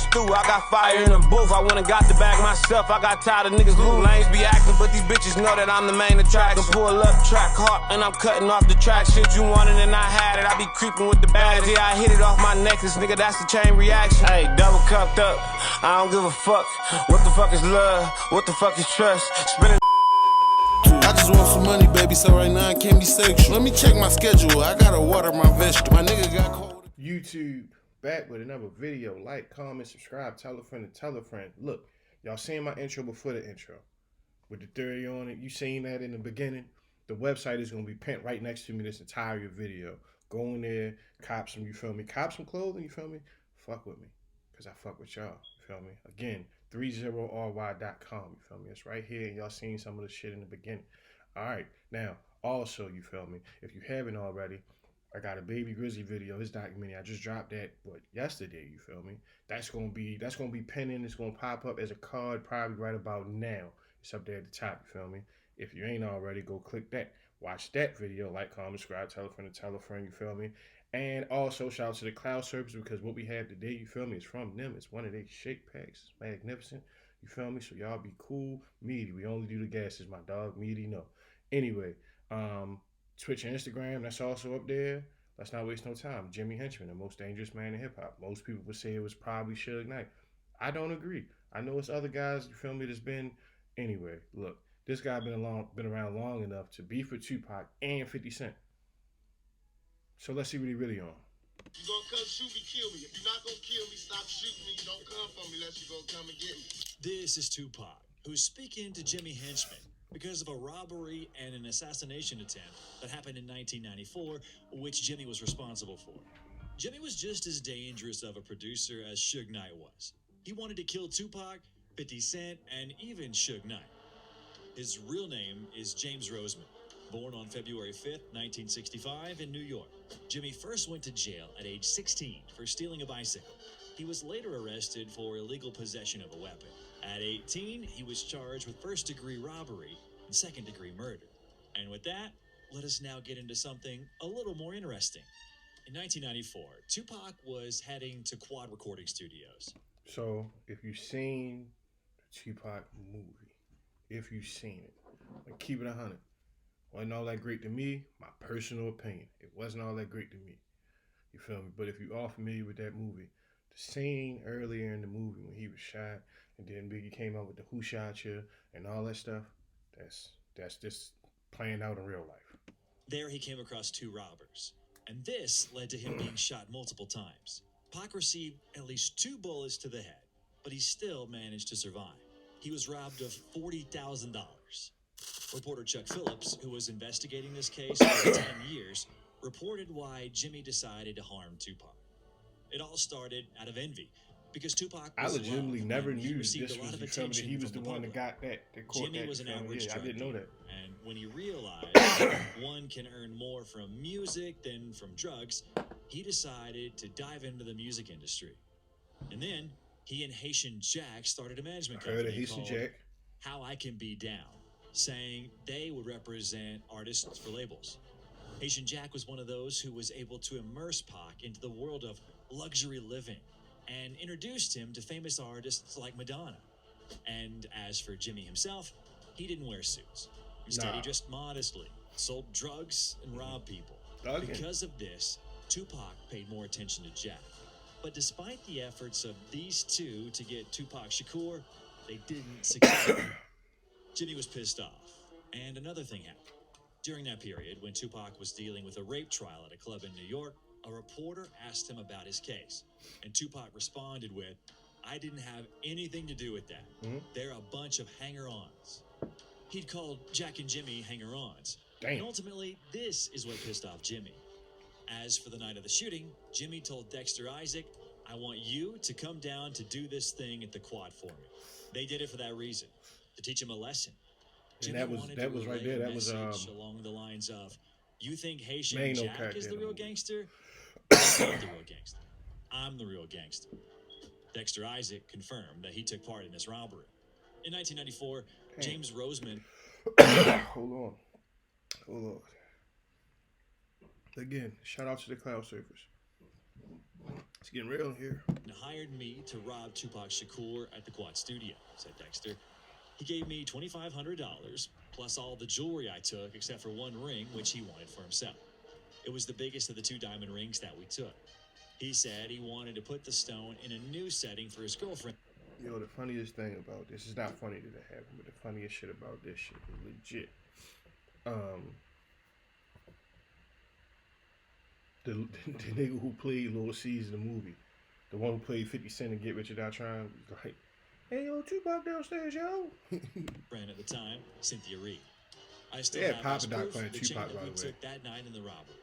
stew. I got fire in the booth. I went and got the bag myself. I got tired of niggas loot. Lanes be acting, but these bitches know that I'm the main attraction. Pull up track hard, and I'm cutting off the track. Shit you wanted and I had it. I be creeping with the bags. Yeah, I hit it off my necklace, nigga. That's the chain reaction. Hey, double cupped up. I don't give a fuck. What the fuck is love? What the fuck is trust? Spinning. I just want some money, baby, so right now I can't be sexual. Let me check my schedule. I gotta water my vegetable. My nigga got cold. YouTube back with another video. Like, comment, subscribe, tell a friend, and tell a friend. Look, y'all seen my intro before the intro with the theory on it. You seen that in the beginning. The website is gonna be pinned right next to me this entire video. Go in there, cop some, you feel me? Cop some clothing, you feel me? Fuck with me, cause I fuck with y'all. You feel me? Again, 30ry.com. You feel me? It's right here. Y'all seen some of the shit in the beginning. All right, now also, you feel me? If you haven't already, I got a Baby Grizzly video. His documentary. I just dropped that yesterday. You feel me? That's gonna be pending. It's gonna pop up as a card probably right about now. It's up there at the top. You feel me? If you ain't already, go click that. Watch that video. Like, comment, subscribe, tell a friend, and tell a friend. You feel me? And also shout out to the Cloud Service because what we have today, you feel me, is from them. It's one of their shake packs. It's magnificent. You feel me? So y'all be cool. Meaty. We only do the gases. My dog Meaty. No. Anyway, Twitch and Instagram, that's also up there. Let's not waste no time. Jimmy Henchman, the most dangerous man in hip-hop. Most people would say it was probably Suge Knight. I don't agree. I know it's other guys, you feel me, that's been... Anyway, look, this guy been around long enough to beef with Tupac and 50 Cent. So let's see what he really on. You gonna come shoot me, kill me. If you're not gonna kill me, stop shooting me. Don't come for me unless you gonna come and get me. This is Tupac, who's speaking to Jimmy Henchman because of a robbery and an assassination attempt that happened in 1994, which Jimmy was responsible for. Jimmy was just as dangerous of a producer as Suge Knight was. He wanted to kill Tupac, 50 Cent, and even Suge Knight. His real name is James Roseman. Born on February 5th, 1965 in New York. Jimmy first went to jail at age 16 for stealing a bicycle. He was later arrested for illegal possession of a weapon. At 18, he was charged with first-degree robbery and second-degree murder. And with that, let us now get into something a little more interesting. In 1994, Tupac was heading to Quad Recording Studios. So, if you've seen the Tupac movie, if you've seen it, like, keep it 100. Wasn't all that great to me, my personal opinion. It wasn't all that great to me. You feel me? But if you are familiar with that movie, the scene earlier in the movie when he was shot, and then Biggie came out with the Who Shot Ya and all that stuff, that's just playing out in real life. There he came across two robbers, and this led to him being shot multiple times. Pac received at least 2 bullets to the head, but he still managed to survive. He was robbed of $40,000. Reporter Chuck Phillips, who was investigating this case for 10 years, reported why Jimmy decided to harm Tupac. It all started out of envy, because Tupac was I legitimately loved, never and he knew received this a lot was of the film that attention he was the from one that public. got that caught Jimmy that. was an Film. average Yeah, I drug didn't know dealer, that. and when he realized one can earn more from music than from drugs, he decided to dive into the music industry. And then he and Haitian Jack started a management company called How I Can Be Down, saying they would represent artists for labels. Haitian Jack was one of those who was able to immerse Pac into the world of luxury living and introduced him to famous artists like Madonna. And as for Jimmy himself, he didn't wear suits. Instead, he dressed modestly, sold drugs, and robbed people. Because of this, Tupac paid more attention to Jack. But despite the efforts of these two to get Tupac Shakur, they didn't succeed. Jimmy was pissed off, and another thing happened. During that period, when Tupac was dealing with a rape trial at a club in New York, a reporter asked him about his case, and Tupac responded with, "I didn't have anything to do with that. They're a bunch of hanger-ons." He'd called Jack and Jimmy hanger-ons, and ultimately, this is what pissed off Jimmy. As for the night of the shooting, Jimmy told Dexter Isaac, "I want you to come down to do this thing at the Quad for me." They did it for that reason, to teach him a lesson. Jimmy And that was right there. That was along the lines of, "You think Haitian Jack is the real gangster? I'm not the real gangster. I'm the real gangster." Dexter Isaac confirmed that he took part in this robbery. In 1994, James Roseman... Hold on. Again, shout out to the Cloud Surfers. It's getting real here. And hired me to rob Tupac Shakur at the Quad Studio, said Dexter. He gave me $2,500 plus all the jewelry I took except for one ring, which he wanted for himself. It was the biggest of the 2 diamond rings that we took. He said he wanted to put the stone in a new setting for his girlfriend. Yo, the funniest thing about this is not funny that it happened, but the funniest shit about this shit is legit. The nigga who played Lil C's in the movie, the one who played 50 Cent and Get Rich or Die Trying, was like, "Hey yo, Tupac downstairs, yo." Friend at the time, Cynthia Reed. I still Yeah, have Papa as Doc proof playing the chain Tupac, that by we the way. took that night in the robbery.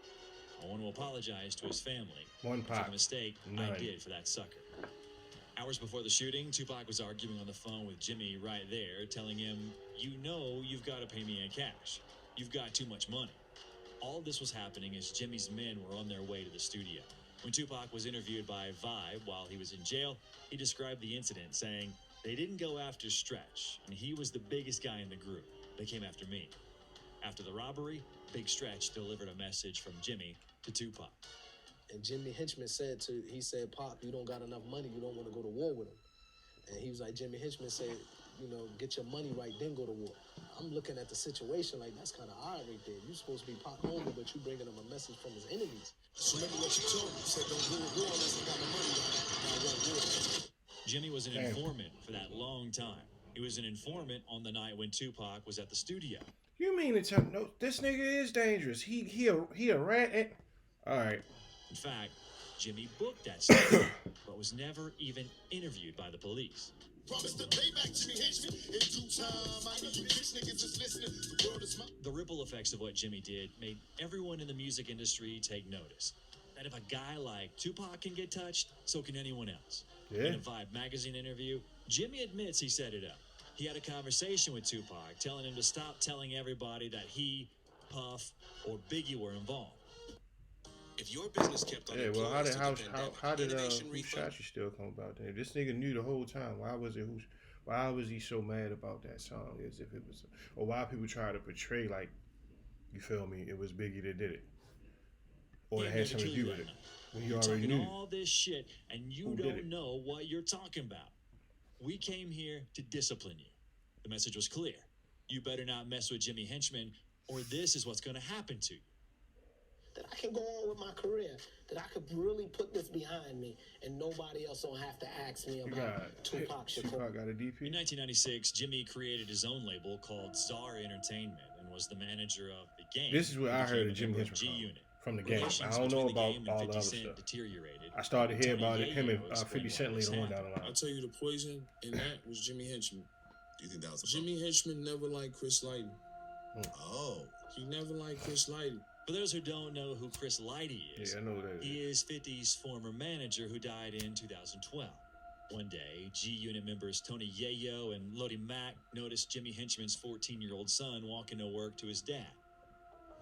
I want to apologize to his family One for Pac. the mistake None. I did for that sucker. Hours before the shooting, Tupac was arguing on the phone with Jimmy right there, telling him, "You know you've got to pay me in cash. You've got too much money." All this was happening as Jimmy's men were on their way to the studio. When Tupac was interviewed by Vibe while he was in jail, he described the incident, saying, "They didn't go after Stretch, and he was the biggest guy in the group. They came after me." After the robbery, Big Stretch delivered a message from Jimmy to Tupac. And Jimmy Henchman said, "Pop, you don't got enough money. You don't want to go to war with him." And he was like, Jimmy Henchman said, get your money right, then go to war. I'm looking at the situation like, that's kind of odd right there. You supposed to be Pop homie, but you bringing him a message from his enemies. So remember what you told me. You said don't go to war unless I got my money right. Now I want war. Jimmy was an Damn. informant for that long time. He was an informant on the night when Tupac was at the studio. You mean to tell me, no, this nigga is dangerous. He a rat. All right. In fact, Jimmy booked that stuff, but was never even interviewed by the police. Promise to pay back Jimmy Henchman in due time. I know you bitch niggas just listening. The world is my... The ripple effects of what Jimmy did made everyone in the music industry take notice. That if a guy like Tupac can get touched, so can anyone else. Yeah. In a Vibe magazine interview, Jimmy admits he set it up. He had a conversation with Tupac, telling him to stop telling everybody that he, Puff, or Biggie were involved. If your business kept on Yeah, well, how did innovation Who refund? Shot You still come about that? If this nigga knew the whole time, why was he so mad about that song? As if it was, or why people try to portray like, you feel me? It was Biggie that did it, or He it had never something to killed do you with that it. night. When you You're already talking knew. all this shit, and you Who did don't it? know what you're talking about. We came here to discipline you. The message was clear. You better not mess with Jimmy Henchman, or this is what's going to happen to you. That I can go on with my career, that I could really put this behind me, and nobody else don't have to ask me You about got Tupac Shakur. Tupac got a In DP. 1996, Jimmy created his own label called Czar Entertainment and was the manager of the game. This is where I heard of Jimmy G Henchman Unit. from the game. I Relations don't know between the about game and all the 50 other Cent stuff. deteriorated. I started to hear Tony about it. Him and Yayo explained 50 Cent why this later on down happened. the I'll line. tell you the poison in that was Jimmy Henchman. Do you think that was a Jimmy Henchman never liked Chris Lighty. Oh. He never liked Chris Lighty. For those who don't know who Chris Lighty is, Yeah, I know that. he is 50's former manager who died in 2012. One day, G Unit members Tony Yayo and Lodi Mack noticed Jimmy Henchman's 14-year-old son walking to work to his dad.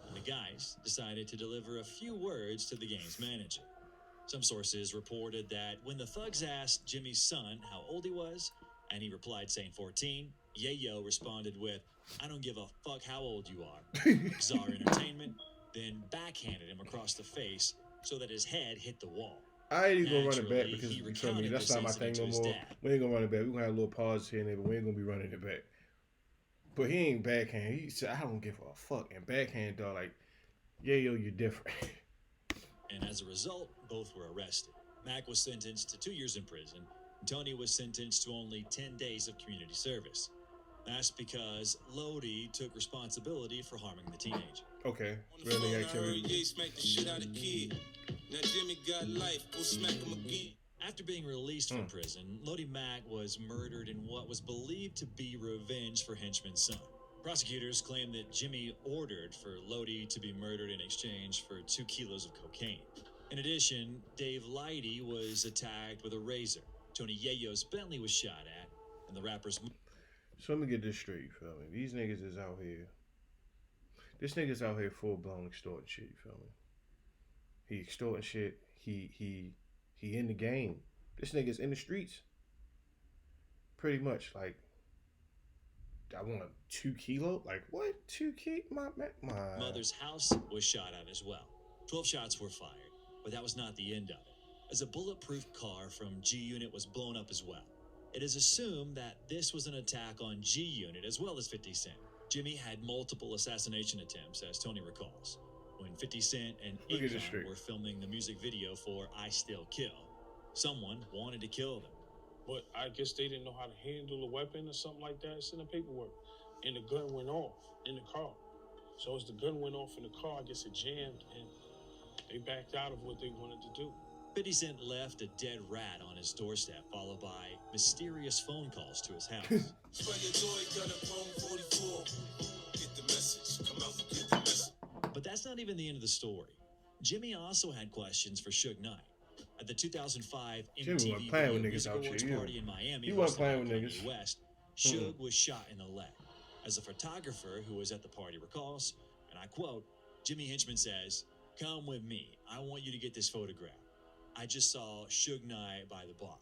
And the guys decided to deliver a few words to the game's manager. Some sources reported that when the thugs asked Jimmy's son how old he was, and he replied saying 14, Yayo responded with, "I don't give a fuck how old you are." Czar Entertainment then backhanded him across the face so that his head hit the wall. I ain't even gonna run it back Naturally, because he you feel me. recounted That's this not my thing no incident to more. his dad. We ain't gonna run it back. We gonna have a little pause here and there, but we ain't gonna be running it back. But he ain't backhand. He said, "I don't give a fuck." And backhand, dog, like, yeah, yo, you're different. And as a result, both were arrested. Mac was sentenced to 2 years in prison, and Tony was sentenced to only 10 days of community service. That's because Lodi took responsibility for harming the teenager. Okay, On the real phone, nigga I heard activity. Ye smack the shit out of kid. Now Jimmy got life, go smack him again. After being released from prison, Lodi Mack was murdered in what was believed to be revenge for Henchman's son. Prosecutors claim that Jimmy ordered for Lodi to be murdered in exchange for 2 kilos of cocaine. In addition, Dave Lighty was attacked with a razor. Tony Yayo's Bentley was shot at, and the rapper's... So let me get this straight, you feel me? These niggas is out here. This nigga's out here full blown extorting shit, you feel me? He extorting shit. He in the game. This nigga's in the streets. Pretty much, like, I want 2 kilo? Like, what? 2 kilo? My mother's house was shot at as well. 12 shots were fired, but that was not the end of it. as a bulletproof car from G Unit was blown up as well. It is assumed that this was an attack on G Unit as well as 50 Cent. Jimmy had multiple assassination attempts, as Tony recalls. When 50 Cent and Look at this Akon shit. were filming the music video for I Still Kill, someone wanted to kill them. But I guess they didn't know how to handle a weapon or something like that. It's in the paperwork. And the gun went off in the car. So as the gun went off in the car, I guess it jammed and they backed out of what they wanted to do. 50 Cent left a dead rat on his doorstep, followed by mysterious phone calls to his house. Spray your joy, got a chrome 44. Get the message. Come out and get the message. But that's not even the end of the story. Jimmy also had questions for Suge Knight. At the 2005 Jimmy wasn't MTV playing with Video niggas Music out Awards here, party in Miami, he wasn't hosted by playing with Kanye niggas. West, Suge was shot in the leg. As a photographer who was at the party recalls, and I quote, Jimmy Henchman says, "Come with me. I want you to get this photograph. I just saw Suge Knight by the bar."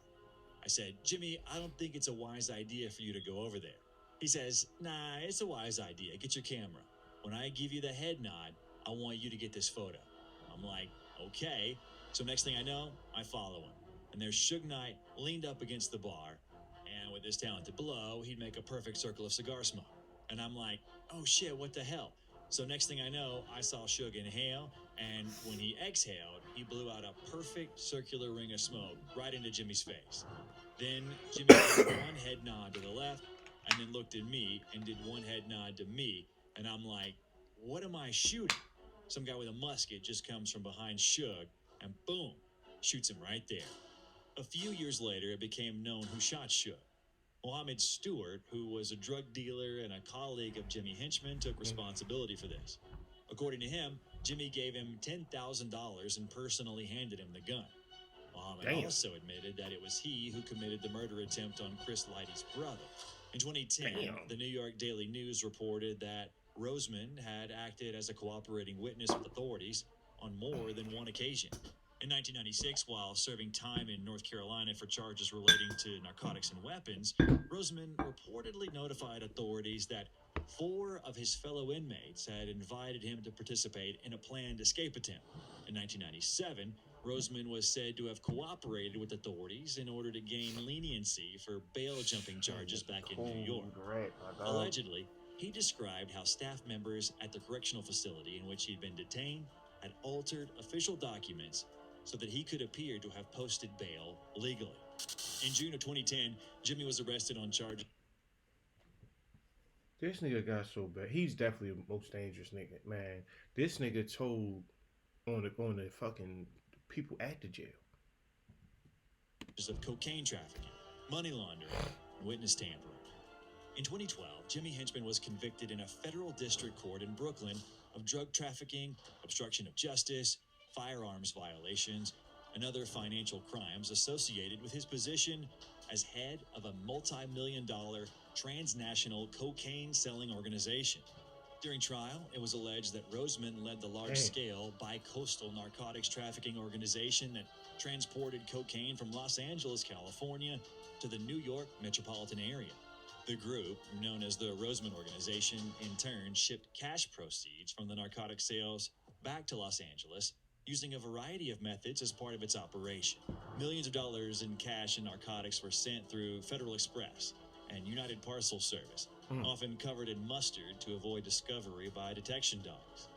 I said, "Jimmy, I don't think it's a wise idea for you to go over there." He says, "Nah, it's a wise idea. Get your camera. When I give you the head nod, I want you to get this photo." I'm like, okay. So next thing I know, I follow him. And there's Suge Knight leaned up against the bar. And with his talented blow, he'd make a perfect circle of cigar smoke. And I'm like, oh shit, what the hell? So next thing I know, I saw Suge inhale. And when he exhaled, he blew out a perfect circular ring of smoke right into Jimmy's face. Then Jimmy did one head nod to the left and then looked at me and did one head nod to me. And I'm like, what am I shooting? Some guy with a musket just comes from behind Suge and boom, shoots him right there. A few years later, it became known who shot Suge. Mohammed Stewart, who was a drug dealer and a colleague of Jimmy Henchman, took responsibility for this. According to him, Jimmy gave him $10,000 and personally handed him the gun. Mohammed also admitted that it was he who committed the murder attempt on Chris Lighty's brother. In 2010, the New York Daily News reported that Roseman had acted as a cooperating witness with authorities on more than one occasion. In 1996, while serving time in North Carolina for charges relating to narcotics and weapons, Roseman reportedly notified authorities that 4 of his fellow inmates had invited him to participate in a planned escape attempt. In 1997, Roseman was said to have cooperated with authorities in order to gain leniency for bail jumping charges back in New York. Allegedly, he described how staff members at the correctional facility in which he'd been detained had altered official documents so that he could appear to have posted bail legally. In June of 2010, Jimmy was arrested on charges. This nigga got so bad. He's definitely the most dangerous nigga, man. This nigga told on the fucking people at the jail Of cocaine trafficking, money laundering, and witness tampering. In 2012, Jimmy Henchman was convicted in a federal district court in Brooklyn of drug trafficking, obstruction of justice, firearms violations, and other financial crimes associated with his position as head of a multi-million-dollar transnational cocaine-selling organization. During trial, it was alleged that Roseman led the large-scale bi-coastal narcotics trafficking organization that transported cocaine from Los Angeles, California, to the New York metropolitan area. The group, known as the Roseman Organization, in turn shipped cash proceeds from the narcotic sales back to Los Angeles using a variety of methods as part of its operation. Millions of dollars in cash and narcotics were sent through Federal Express and United Parcel Service, often covered in mustard to avoid discovery by detection dogs.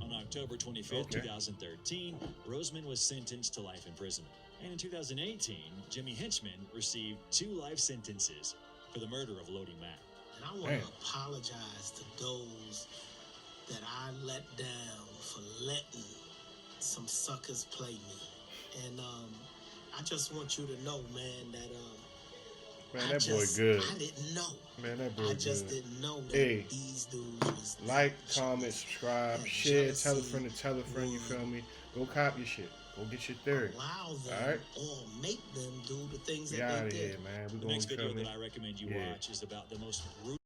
On October 25th, 2013, Roseman was sentenced to life imprisonment. And in 2018, Jimmy Henchman received 2 life sentences for the murder of Lodi Mack. And I want to apologize to those that I let down for letting some suckers play me. And I just want you to know, man, that man, that boy good. I didn't know. Man, that boy good. I just didn't know that these dudes was like, comment, subscribe, share, tell a friend to tell a friend, you feel me? Go cop your shit. Go get your theory. Allow them or make them do the things that they did. Man. The next video that I recommend you watch is about the most brutal